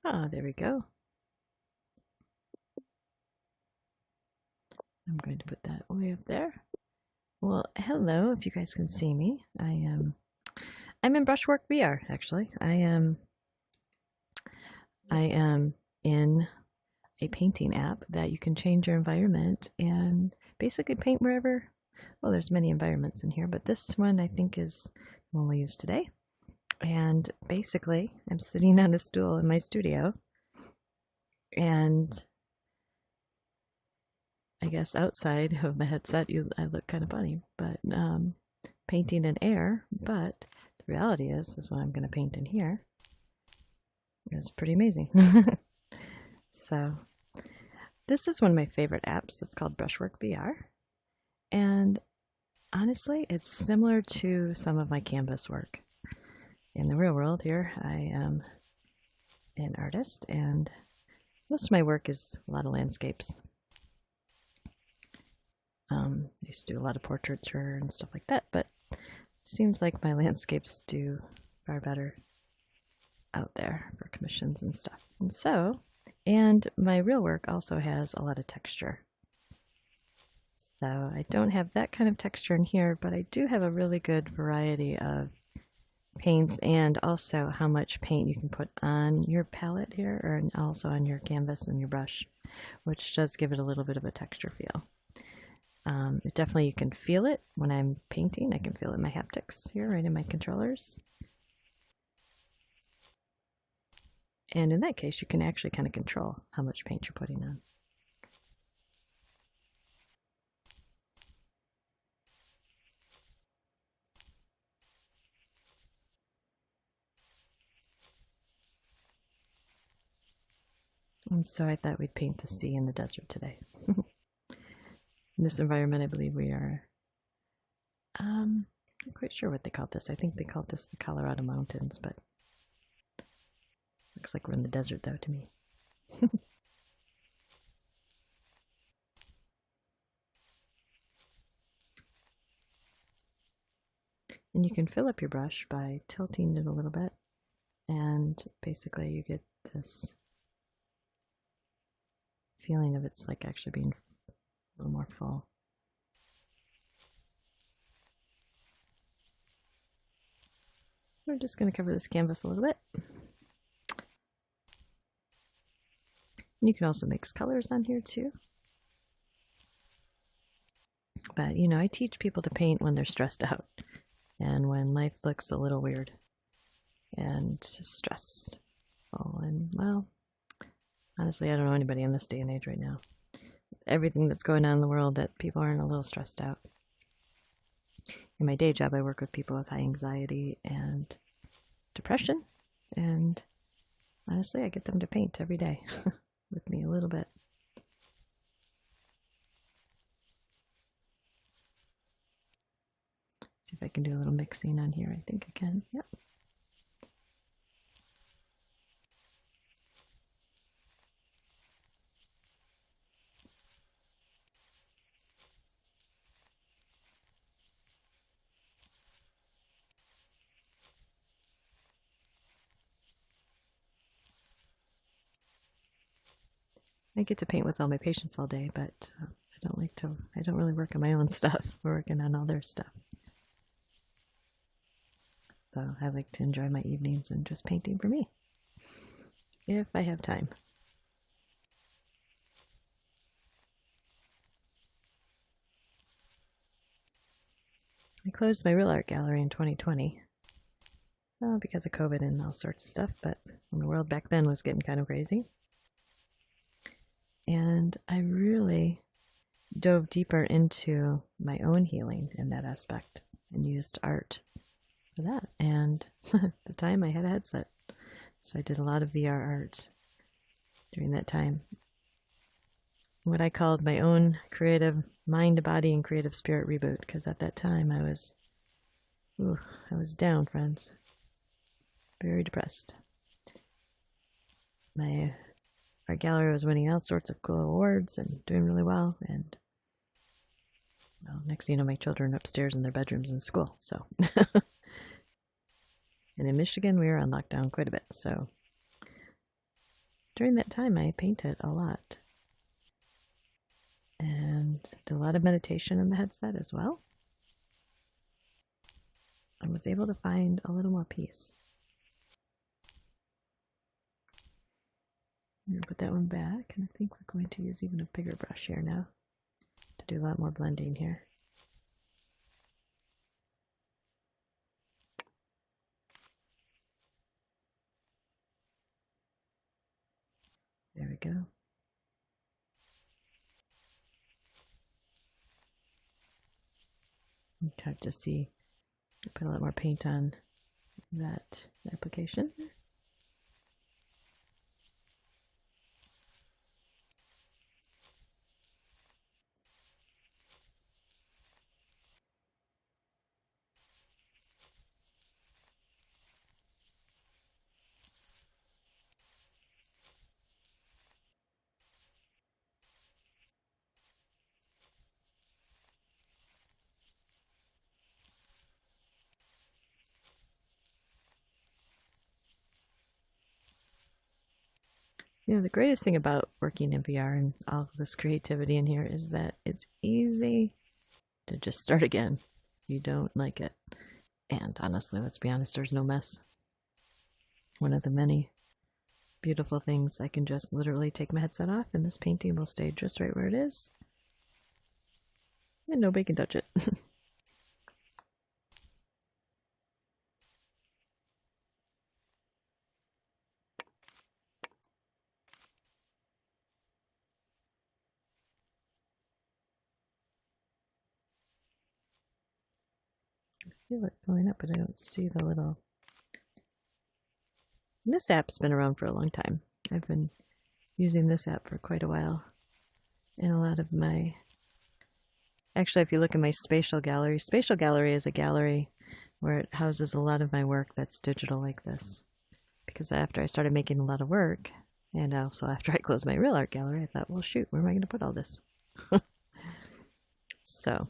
Ah, there we go. I'm going to put that way up there. Well, hello, if you guys can see me. I'm in Brushwork VR, actually. I am in a painting app that you can change your environment and basically paint wherever. Well, there's many environments in here, but this one I think is the one we'll use today. And basically, I'm sitting on a stool in my studio, and I guess outside of my headset, I look kind of funny, but painting in air. But the reality is what I'm going to paint in here is pretty amazing. So this is one of my favorite apps. It's called Brushwork VR, and honestly, it's similar to some of my canvas work. In the real world here, I am an artist, and most of my work is a lot of landscapes. I used to do a lot of portraiture and stuff like that, but it seems like my landscapes do far better out there for commissions and stuff. And my real work also has a lot of texture. So I don't have that kind of texture in here, but I do have a really good variety of paints and also how much paint you can put on your palette here, or also on your canvas and your brush, which does give it a little bit of a texture feel. Definitely you can feel it when I'm painting. I can feel it in my haptics here, right in my controllers. And in that case, you can actually kind of control how much paint you're putting on. And so I thought we'd paint the sea and the desert today. In this environment, I believe we are, I'm not quite sure what they called this. I think they called this the Colorado Mountains, but looks like we're in the desert though to me. And you can fill up your brush by tilting it a little bit, and basically you get this feeling of it's like actually being a little more full. We're just going to cover this canvas a little bit. And you can also mix colors on here too. But you know, I teach people to paint when they're stressed out and when life looks a little weird and stressful. And well, honestly, I don't know anybody in this day and age right now. Everything that's going on in the world that people aren't a little stressed out. In my day job, I work with people with high anxiety and depression, and honestly, I get them to paint every day with me a little bit. See if I can do a little mixing on here. I think I can. Yep. I get to paint with all my patients all day, but I don't really work on my own stuff. We're working on all their stuff. So I like to enjoy my evenings and just painting for me, if I have time. I closed my real art gallery in 2020 because of COVID and all sorts of stuff, but when the world back then was getting kind of crazy. And I really dove deeper into my own healing in that aspect and used art for that. And at the time I had a headset, so I did a lot of VR art during that time. What I called my own creative mind, body, and creative spirit reboot, because at that time I was down, friends. Very depressed. Our gallery was winning all sorts of cool awards and doing really well, and well, next thing you know, my children are upstairs in their bedrooms in school. So, and in Michigan, we were on lockdown quite a bit. So, during that time, I painted a lot and did a lot of meditation in the headset as well. I was able to find a little more peace. I'm going to put that one back, and I think we're going to use even a bigger brush here now to do a lot more blending here. There we go. You can kind of just see, I put a lot more paint on that application. You know, the greatest thing about working in VR and all of this creativity in here is that it's easy to just start again if you don't like it. And honestly, let's be honest, there's no mess. One of the many beautiful things, I can just literally take my headset off and this painting will stay just right where it is. And nobody can touch it. I feel it filling up, but I don't see the little... This app's been around for a long time. I've been using this app for quite a while. And a lot of my... Actually, if you look at my spatial gallery is a gallery where it houses a lot of my work that's digital like this. Because after I started making a lot of work, and also after I closed my real art gallery, I thought, well, shoot, where am I going to put all this? So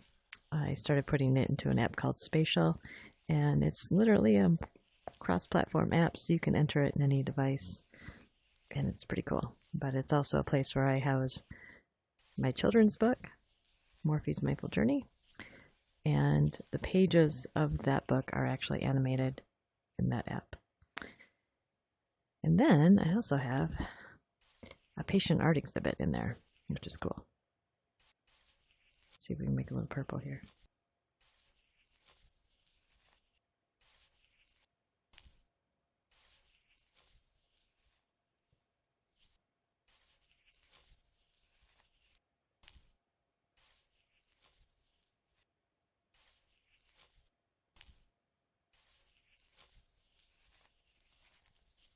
I started putting it into an app called Spatial, and it's literally a cross-platform app, so you can enter it in any device, and it's pretty cool. But it's also a place where I house my children's book, Morphe's Mindful Journey, and the pages of that book are actually animated in that app. And then I also have a patient art exhibit in there, which is cool. Let's see if we can make a little purple here.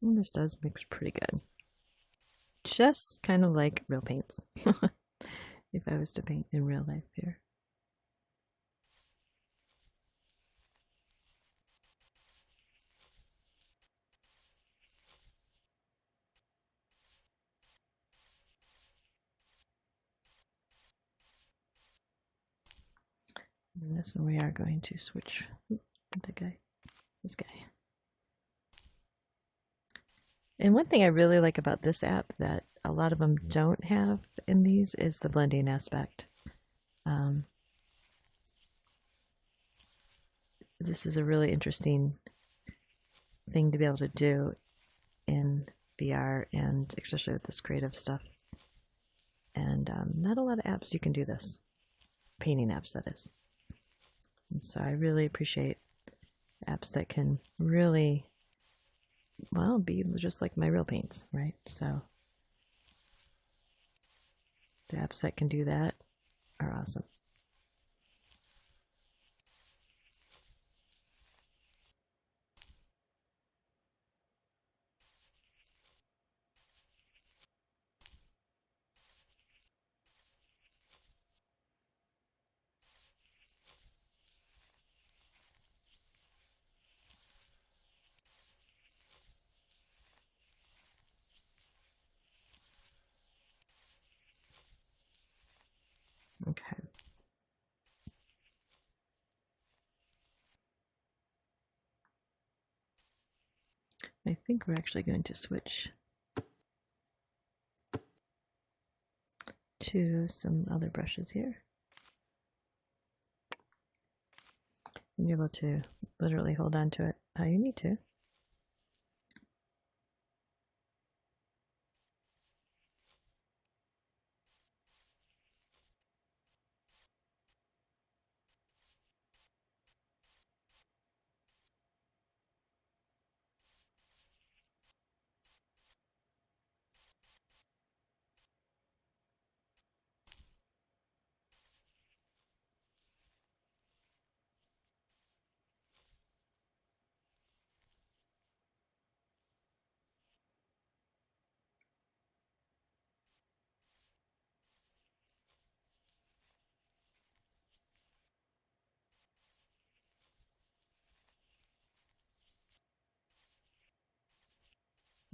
And this does mix pretty good. Just kind of like real paints. If I was to paint in real life here. And this one we are going to switch this guy. And one thing I really like about this app that a lot of them don't have in these is the blending aspect. This is a really interesting thing to be able to do in VR, and especially with this creative stuff. And not a lot of apps you can do this. Painting apps, that is. And so I really appreciate apps that can really, well, be just like my real paints, right? So the apps that can do that are awesome. Okay. I think we're actually going to switch to some other brushes here. You're able to literally hold on to it how you need to.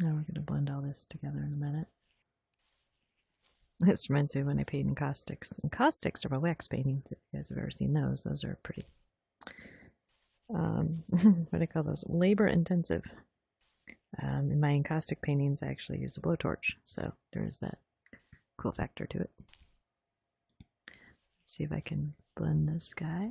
Now we're going to blend all this together in a minute. This reminds me of when I paint encaustics. Encaustics are my wax paintings, if you guys have ever seen those. Those are pretty, what do I call those? Labor intensive. In my encaustic paintings, I actually use a blowtorch, so there is that cool factor to it. Let's see if I can blend this guy.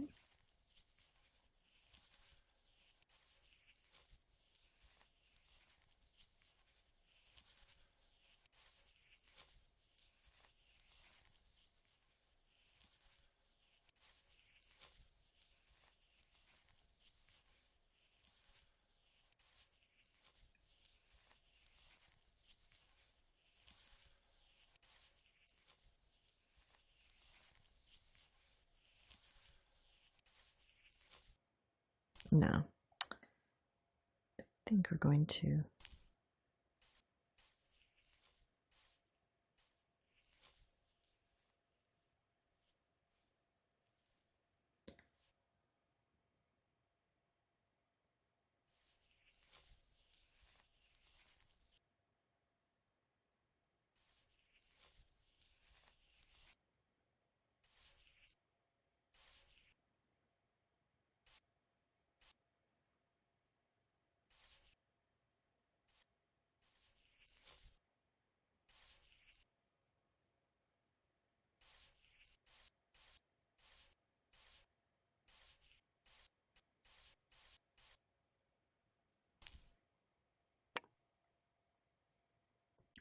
No. I think we're going to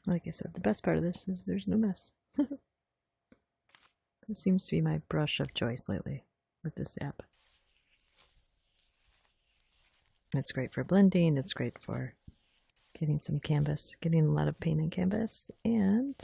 like I said, the best part of this is there's no mess. This seems to be my brush of choice lately with this app. It's great for blending, it's great for getting some canvas, getting a lot of paint and canvas, and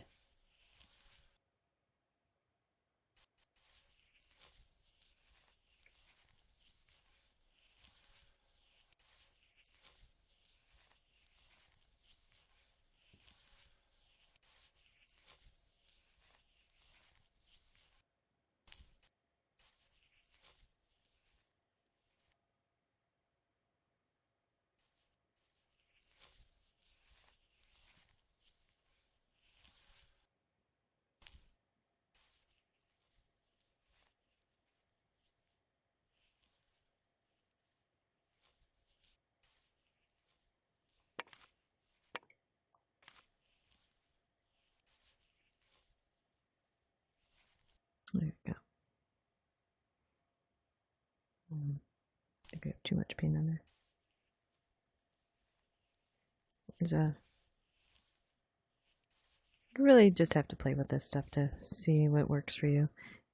there you go. I think I have too much paint on there. You really just have to play with this stuff to see what works for you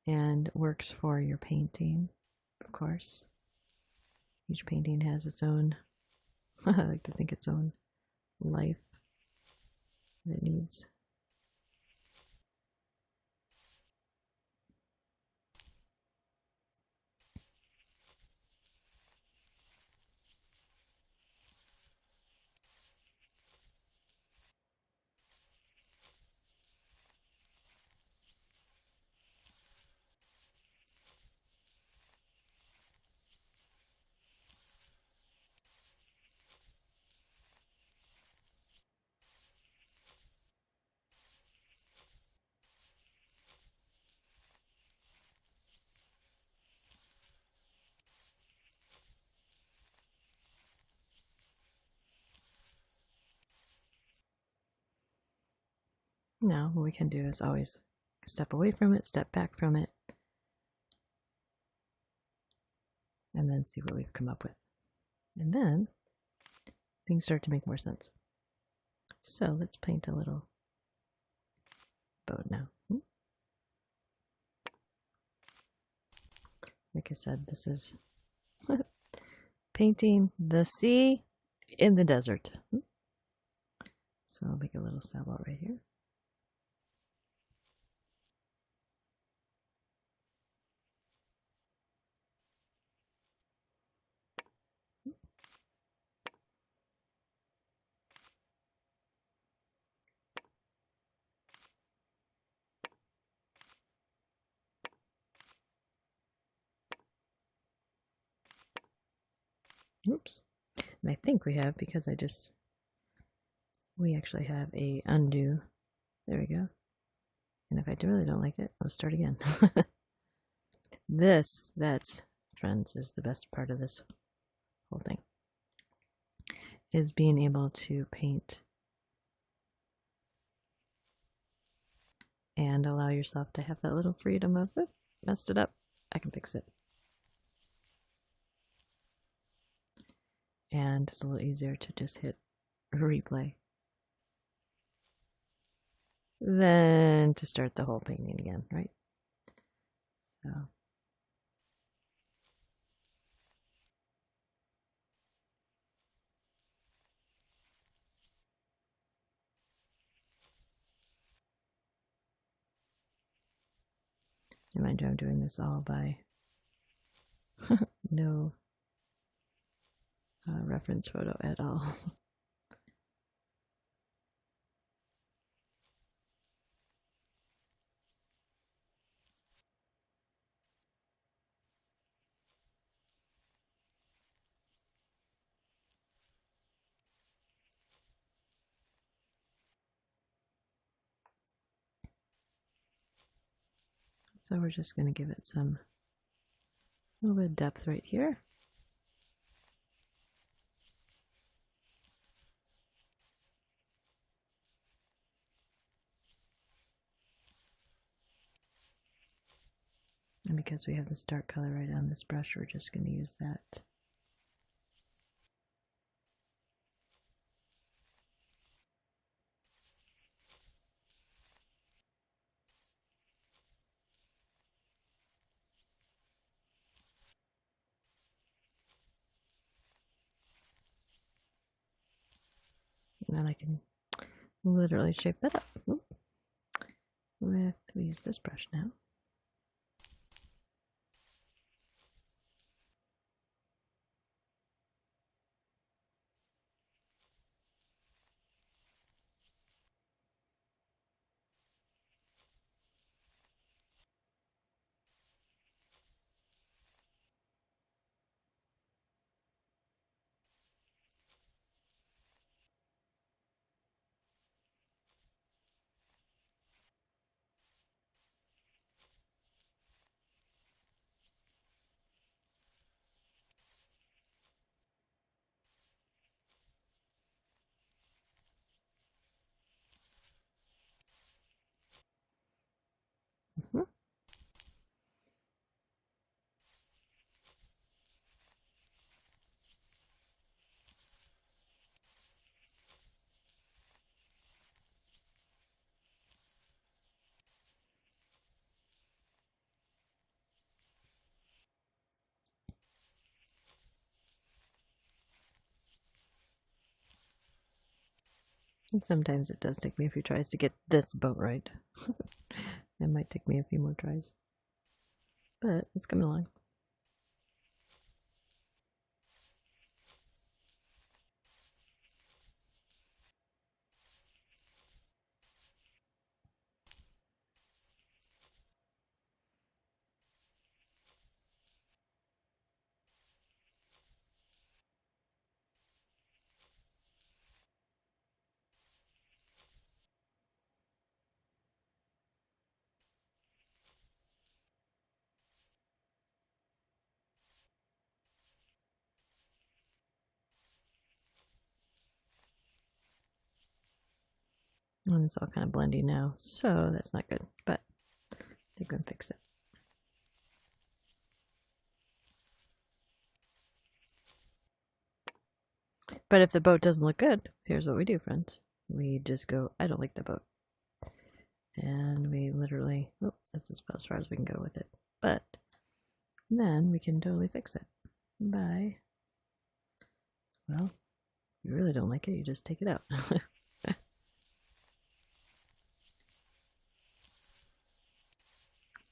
and works for your painting, of course. Each painting has its own, I like to think its own life that it needs. Now, what we can do is always Step away from it, step back from it, and then see what we've come up with. And then things start to make more sense. So let's paint a little boat now. Like I said, this is painting the sea in the desert. So I'll make a little sailboat right here. Oops. And I think we have, because we actually have a undo. There we go. And if I really don't like it, I'll start again. That's, friends, is the best part of this whole thing. Is being able to paint and allow yourself to have that little freedom of it. Messed it up. I can fix it. And it's a little easier to just hit replay than to start the whole painting again, right? So mind you, I'm doing this all by no reference photo at all. So we're just going to give it some little bit of depth right here. And because we have this dark color right on this brush, we're just going to use that. And then I can literally shape that up. We use this brush now. And sometimes it does take me a few tries to get this boat right. It might take me a few more tries, but it's coming along. And it's all kind of blendy now, so that's not good, but They can fix it. But if the boat doesn't look good, here's what we do, friends. We just go, I don't like the boat. And we literally, oh, this is about as far as we can go with it. But then we can totally fix it by, well, if you really don't like it, you just take it out.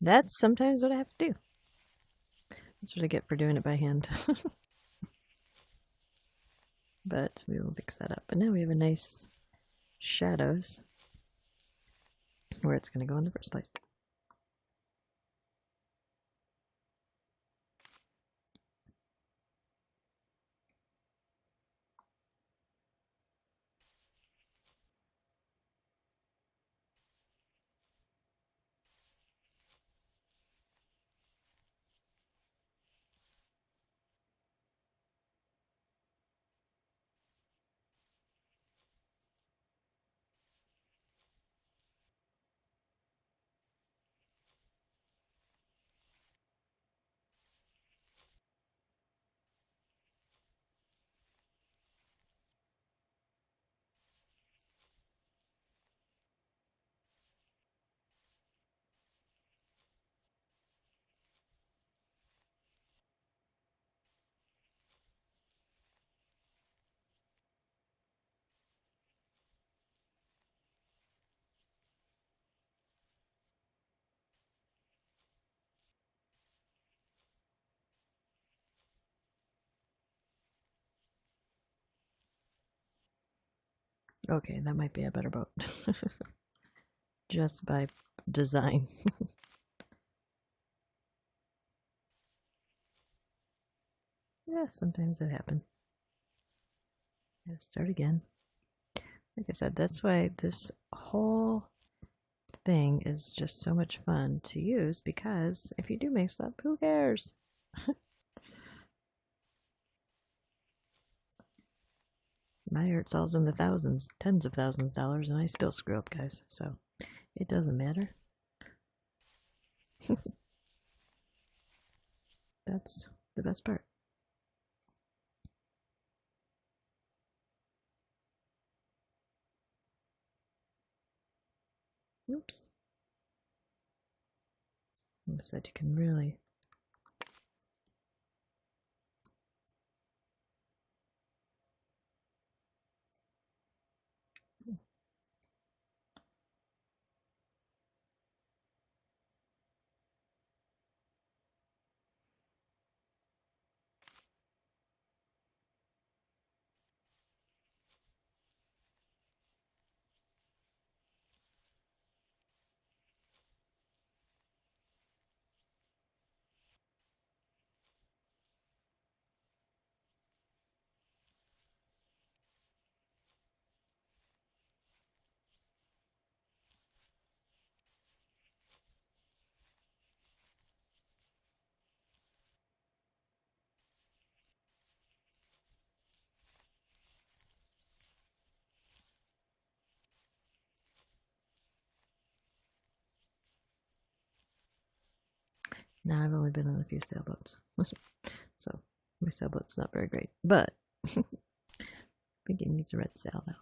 That's sometimes what I have to do. That's what I get for doing it by hand. But we will fix that up. But now we have a nice shadows where it's going to go in the first place. Okay, that might be a better boat. Just by design. Yeah, sometimes it happens. Let's start again. Like I said, that's why this whole thing is just so much fun to use, because if you do mix up, who cares? My art sells in the thousands, tens of thousands of dollars, and I still screw up, guys. So it doesn't matter. That's the best part. Oops. Like I said, you can really Now I've only been on a few sailboats, so my sailboat's not very great. But I think it needs a red sail though.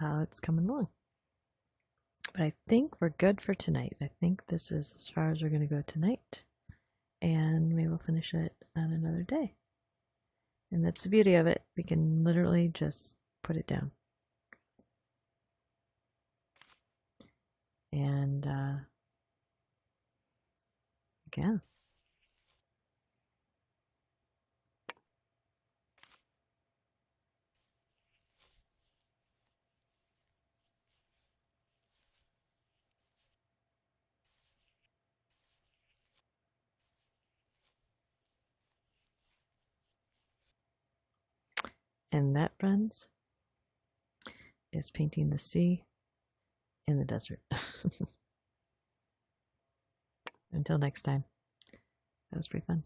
how it's coming along. But I think we're good for tonight. I think this is as far as we're going to go tonight. And maybe we'll finish it on another day. And that's the beauty of it. We can literally just put it down. And again. And that, friends, is painting the sea in the desert. Until next time. That was pretty fun.